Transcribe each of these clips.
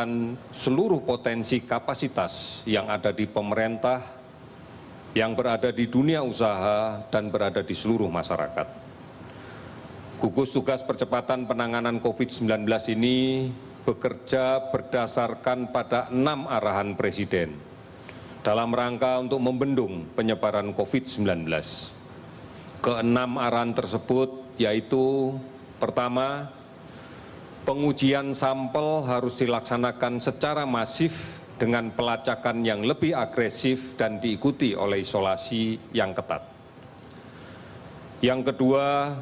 menggunakan seluruh potensi kapasitas yang ada di pemerintah, yang berada di dunia usaha, dan berada di seluruh masyarakat. Gugus Tugas Percepatan Penanganan COVID-19 ini bekerja berdasarkan pada 6 arahan Presiden dalam rangka untuk membendung penyebaran COVID-19. Keenam arahan tersebut yaitu: pertama, pengujian sampel harus dilaksanakan secara masif dengan pelacakan yang lebih agresif dan diikuti oleh isolasi yang ketat. Yang kedua,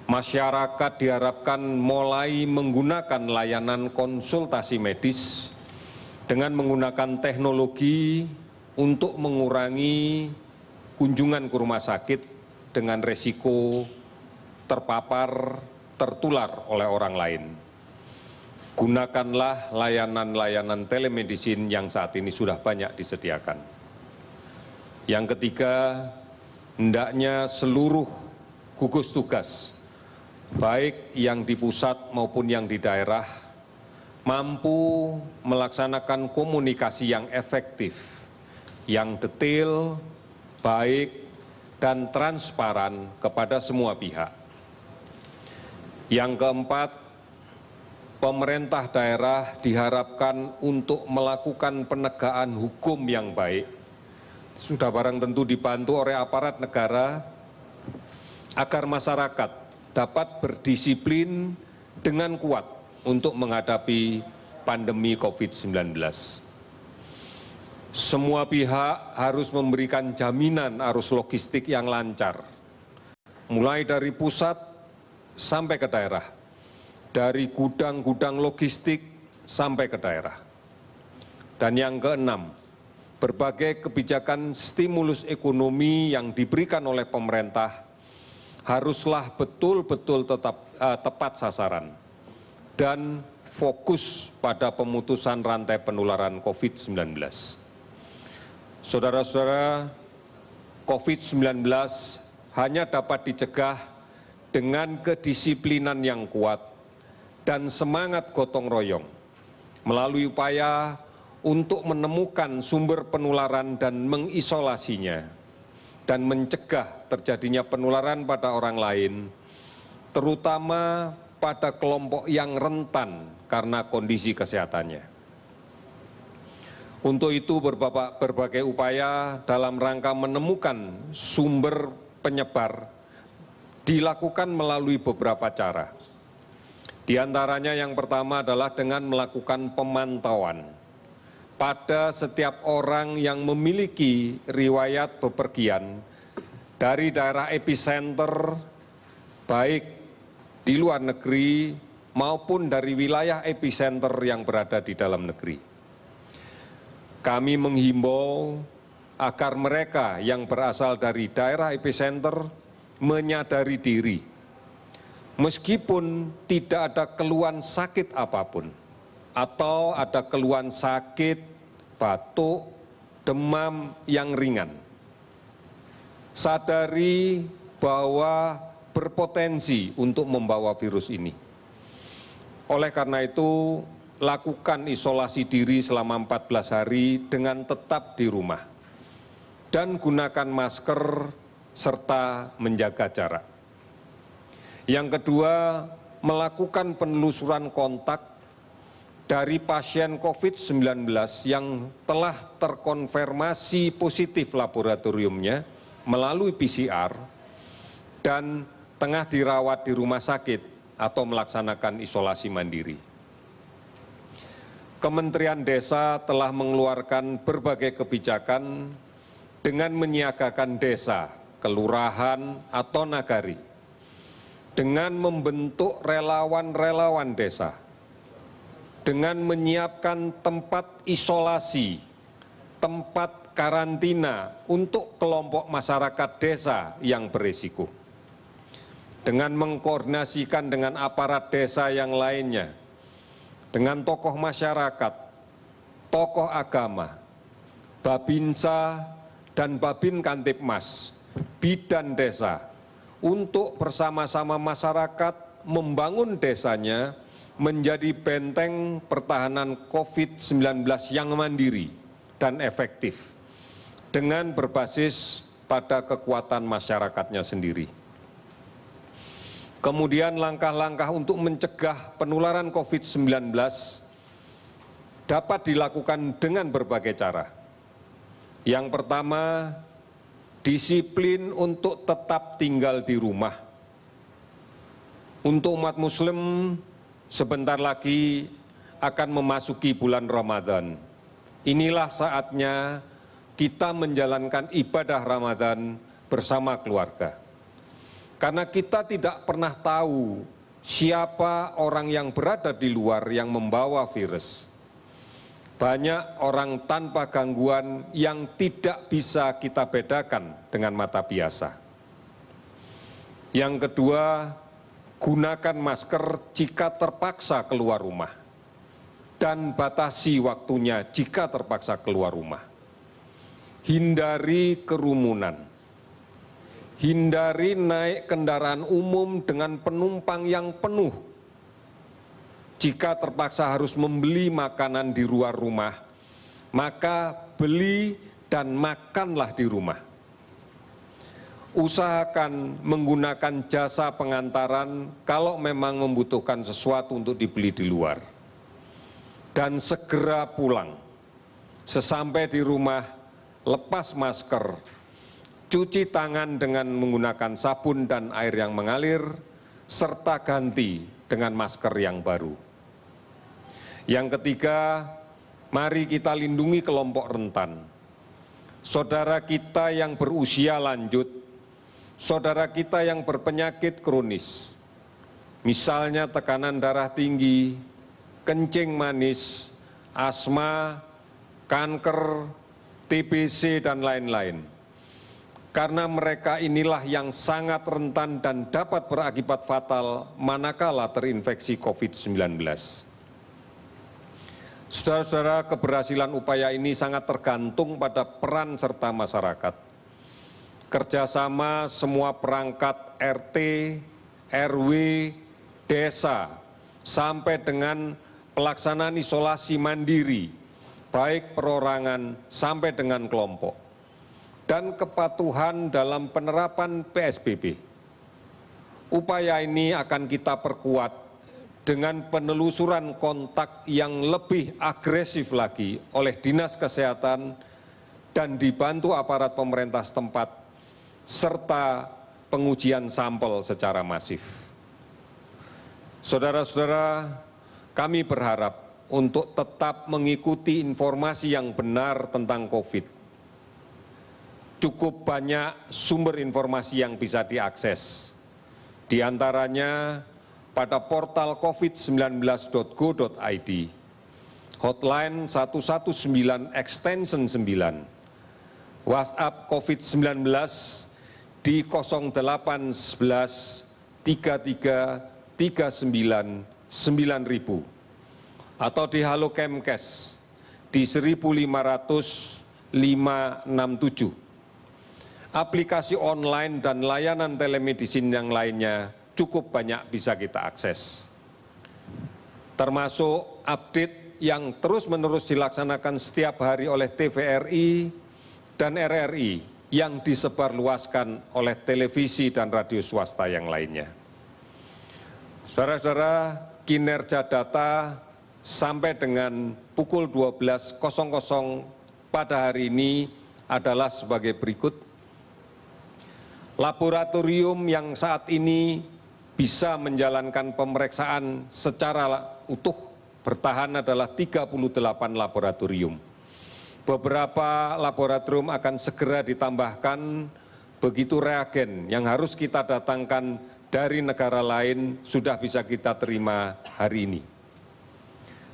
masyarakat diharapkan mulai menggunakan layanan konsultasi medis dengan menggunakan teknologi untuk mengurangi kunjungan ke rumah sakit dengan risiko terpapar, tertular oleh orang lain. Gunakanlah layanan-layanan telemedicine yang saat ini sudah banyak disediakan. Yang ketiga, hendaknya seluruh gugus tugas, baik yang di pusat maupun yang di daerah, mampu melaksanakan komunikasi yang efektif, yang detail, baik, dan transparan kepada semua pihak. Yang keempat, pemerintah daerah diharapkan untuk melakukan penegakan hukum yang baik, sudah barang tentu dibantu oleh aparat negara, agar masyarakat dapat berdisiplin dengan kuat untuk menghadapi pandemi COVID-19. Semua pihak harus memberikan jaminan arus logistik yang lancar, mulai dari pusat sampai ke daerah, dari gudang-gudang logistik sampai ke daerah. Dan yang keenam, berbagai kebijakan stimulus ekonomi yang diberikan oleh pemerintah haruslah betul-betul tepat sasaran dan fokus pada pemutusan rantai penularan COVID-19. Saudara-saudara, COVID-19 hanya dapat dicegah dengan kedisiplinan yang kuat dan semangat gotong royong melalui upaya untuk menemukan sumber penularan dan mengisolasinya dan mencegah terjadinya penularan pada orang lain, terutama pada kelompok yang rentan karena kondisi kesehatannya. Untuk itu berbagai upaya dalam rangka menemukan sumber penyebar dilakukan melalui beberapa cara. Di antaranya yang pertama adalah dengan melakukan pemantauan pada setiap orang yang memiliki riwayat bepergian dari daerah epicenter, baik di luar negeri maupun dari wilayah epicenter yang berada di dalam negeri. Kami menghimbau agar mereka yang berasal dari daerah epicenter menyadari diri, meskipun tidak ada keluhan sakit apapun, atau ada keluhan sakit, batuk, demam yang ringan. Sadari bahwa berpotensi untuk membawa virus ini. Oleh karena itu, lakukan isolasi diri selama 14 hari dengan tetap di rumah. Dan gunakan masker serta menjaga jarak. Yang kedua, melakukan penelusuran kontak dari pasien COVID-19 yang telah terkonfirmasi positif laboratoriumnya melalui PCR dan tengah dirawat di rumah sakit atau melaksanakan isolasi mandiri. Kementerian Desa telah mengeluarkan berbagai kebijakan dengan menyiagakan desa, kelurahan, atau nagari, dengan membentuk relawan-relawan desa, dengan menyiapkan tempat isolasi, tempat karantina untuk kelompok masyarakat desa yang berisiko, dengan mengkoordinasikan dengan aparat desa yang lainnya, dengan tokoh masyarakat, tokoh agama, Babinsa dan Babin Kantipmas, bidan desa, untuk bersama-sama masyarakat membangun desanya menjadi benteng pertahanan COVID-19 yang mandiri dan efektif dengan berbasis pada kekuatan masyarakatnya sendiri. Kemudian langkah-langkah untuk mencegah penularan COVID-19 dapat dilakukan dengan berbagai cara. Yang pertama, disiplin untuk tetap tinggal di rumah. Untuk umat Muslim, sebentar lagi akan memasuki bulan Ramadan. Inilah saatnya kita menjalankan ibadah Ramadan bersama keluarga. Karena kita tidak pernah tahu siapa orang yang berada di luar yang membawa virus. Banyak orang tanpa gangguan yang tidak bisa kita bedakan dengan mata biasa. Yang kedua, gunakan masker jika terpaksa keluar rumah dan batasi waktunya jika terpaksa keluar rumah. Hindari kerumunan. Hindari naik kendaraan umum dengan penumpang yang penuh. Jika terpaksa harus membeli makanan di luar rumah, maka beli dan makanlah di rumah. Usahakan menggunakan jasa pengantaran kalau memang membutuhkan sesuatu untuk dibeli di luar. Dan segera pulang. Sesampai di rumah, lepas masker, cuci tangan dengan menggunakan sabun dan air yang mengalir, serta ganti dengan masker yang baru. Yang ketiga, mari kita lindungi kelompok rentan. Saudara kita yang berusia lanjut, saudara kita yang berpenyakit kronis, misalnya tekanan darah tinggi, kencing manis, asma, kanker, TBC, dan lain-lain. Karena mereka inilah yang sangat rentan dan dapat berakibat fatal manakala terinfeksi COVID-19. Saudara-saudara, keberhasilan upaya ini sangat tergantung pada peran serta masyarakat. Kerjasama semua perangkat RT, RW, desa, sampai dengan pelaksanaan isolasi mandiri, baik perorangan sampai dengan kelompok, dan kepatuhan dalam penerapan PSBB. Upaya ini akan kita perkuat dengan penelusuran kontak yang lebih agresif lagi oleh Dinas Kesehatan dan dibantu aparat pemerintah setempat, serta pengujian sampel secara masif. Saudara-saudara, kami berharap untuk tetap mengikuti informasi yang benar tentang COVID. Cukup banyak sumber informasi yang bisa diakses. Di antaranya pada portal covid19.go.id, hotline 119 extension 9, WhatsApp COVID-19 di 0811 33 39 9000 atau di Halo Kemkes di 1500567. Aplikasi online dan layanan telemedicine yang lainnya cukup banyak bisa kita akses. Termasuk update yang terus-menerus dilaksanakan setiap hari oleh TVRI dan RRI yang disebarluaskan oleh televisi dan radio swasta yang lainnya. Saudara-saudara, kinerja data sampai dengan pukul 12.00 pada hari ini adalah sebagai berikut. Laboratorium yang saat ini bisa menjalankan pemeriksaan secara utuh bertahan adalah 38 laboratorium. Beberapa laboratorium akan segera ditambahkan, begitu reagen yang harus kita datangkan dari negara lain sudah bisa kita terima hari ini.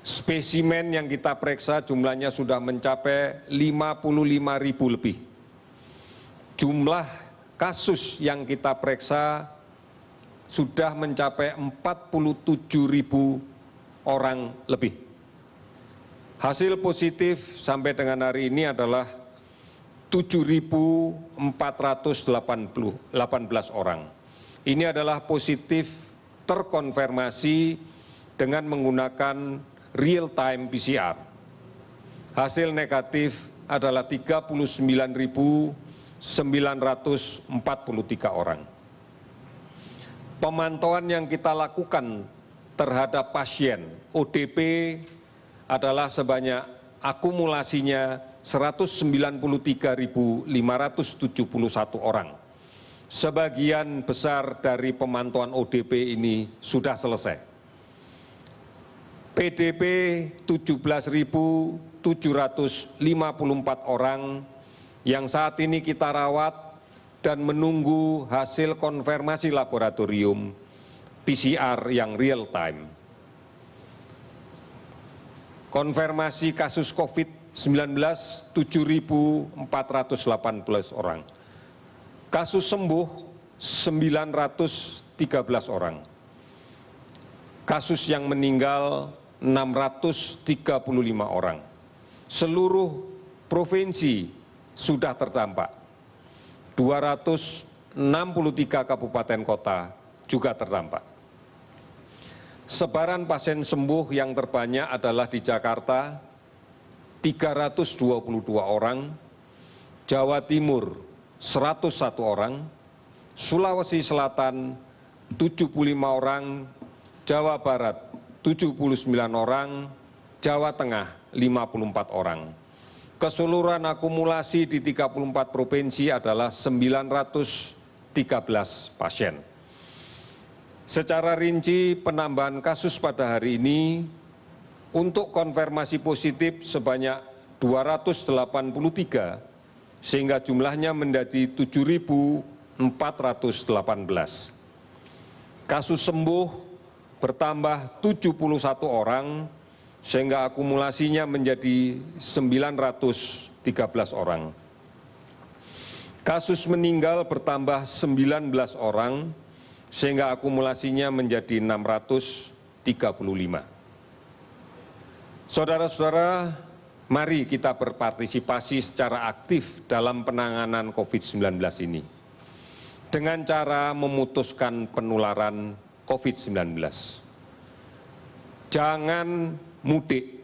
Spesimen yang kita periksa jumlahnya sudah mencapai 55.000 lebih. Jumlah kasus yang kita periksa sudah mencapai 47.000 orang lebih. Hasil positif sampai dengan hari ini adalah 7.418 orang. Ini adalah positif terkonfirmasi dengan menggunakan real-time PCR. Hasil negatif adalah 39.943 orang. Pemantauan yang kita lakukan terhadap pasien ODP adalah sebanyak akumulasinya 193.571 orang. Sebagian besar dari pemantauan ODP ini sudah selesai. PDP 17.754 orang yang saat ini kita rawat dan menunggu hasil konfirmasi laboratorium PCR yang real time. Konfirmasi kasus COVID-19 7.418 orang. Kasus sembuh 913 orang. Kasus yang meninggal 635 orang. Seluruh provinsi sudah terdampak. 263 kabupaten kota juga terdampak. Sebaran pasien sembuh yang terbanyak adalah di Jakarta 322 orang, Jawa Timur 101 orang, Sulawesi Selatan 75 orang, Jawa Barat 79 orang, Jawa Tengah 54 orang. Keseluruhan akumulasi di 34 provinsi adalah 913 pasien. Secara rinci penambahan kasus pada hari ini untuk konfirmasi positif sebanyak 283 sehingga jumlahnya menjadi 7.418. Kasus sembuh bertambah 71 orang sehingga akumulasinya menjadi 913 orang. Kasus meninggal bertambah 19 orang sehingga akumulasinya menjadi 635. Saudara-saudara, mari kita berpartisipasi secara aktif dalam penanganan COVID-19 ini dengan cara memutuskan penularan COVID-19. Jangan mudik,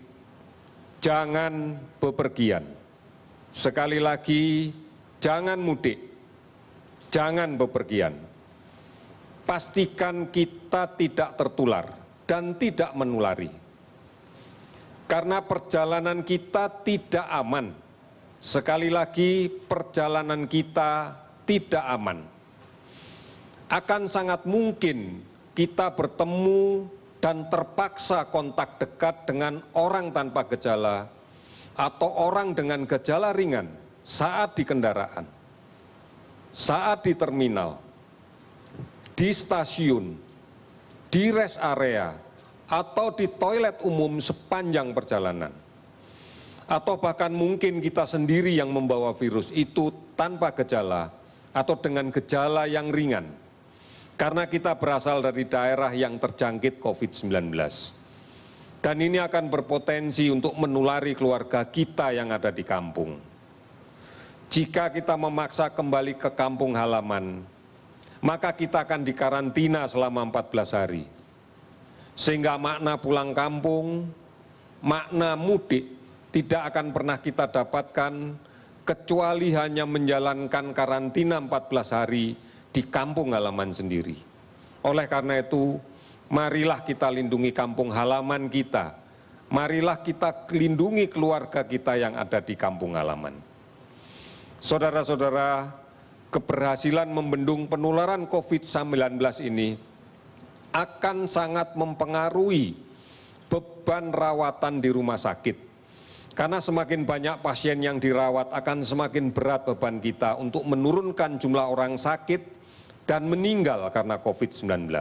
jangan bepergian. Sekali lagi, jangan mudik, jangan bepergian. Pastikan kita tidak tertular dan tidak menulari. Karena perjalanan kita tidak aman. Sekali lagi, perjalanan kita tidak aman. Akan sangat mungkin kita bertemu dan terpaksa kontak dekat dengan orang tanpa gejala atau orang dengan gejala ringan saat di kendaraan, saat di terminal, di stasiun, di rest area, atau di toilet umum sepanjang perjalanan. Atau bahkan mungkin kita sendiri yang membawa virus itu tanpa gejala atau dengan gejala yang ringan. Karena kita berasal dari daerah yang terjangkit COVID-19. Dan ini akan berpotensi untuk menulari keluarga kita yang ada di kampung. Jika kita memaksa kembali ke kampung halaman, maka kita akan dikarantina selama 14 hari. Sehingga makna pulang kampung, makna mudik tidak akan pernah kita dapatkan kecuali hanya menjalankan karantina 14 hari di kampung halaman sendiri. Oleh karena itu, marilah kita lindungi kampung halaman kita. Marilah kita lindungi keluarga kita yang ada di kampung halaman. Saudara-saudara, keberhasilan membendung penularan COVID-19 ini akan sangat mempengaruhi beban rawatan di rumah sakit. Karena semakin banyak pasien yang dirawat akan semakin berat beban kita untuk menurunkan jumlah orang sakit dan meninggal karena COVID-19.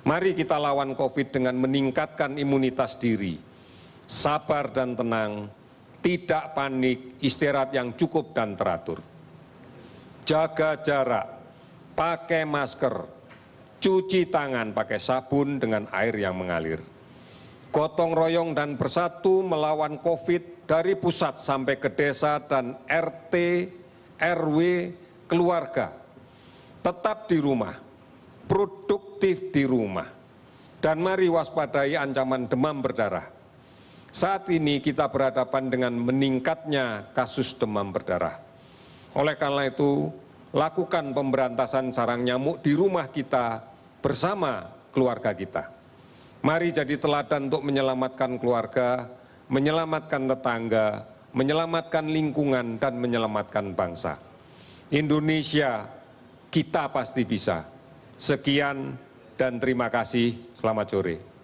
Mari kita lawan COVID dengan meningkatkan imunitas diri, sabar dan tenang, tidak panik, istirahat yang cukup dan teratur. Jaga jarak, pakai masker, cuci tangan pakai sabun dengan air yang mengalir. Gotong royong dan bersatu melawan COVID dari pusat sampai ke desa dan RT, RW, keluarga. Tetap di rumah, produktif di rumah, Dan mari waspadai ancaman demam berdarah. Saat ini kita berhadapan dengan meningkatnya kasus demam berdarah. Oleh karena itu, lakukan pemberantasan sarang nyamuk di rumah kita bersama keluarga kita. Mari jadi teladan untuk menyelamatkan keluarga, menyelamatkan tetangga, menyelamatkan lingkungan, dan menyelamatkan bangsa. Indonesia, kita pasti bisa. Sekian dan terima kasih. Selamat sore.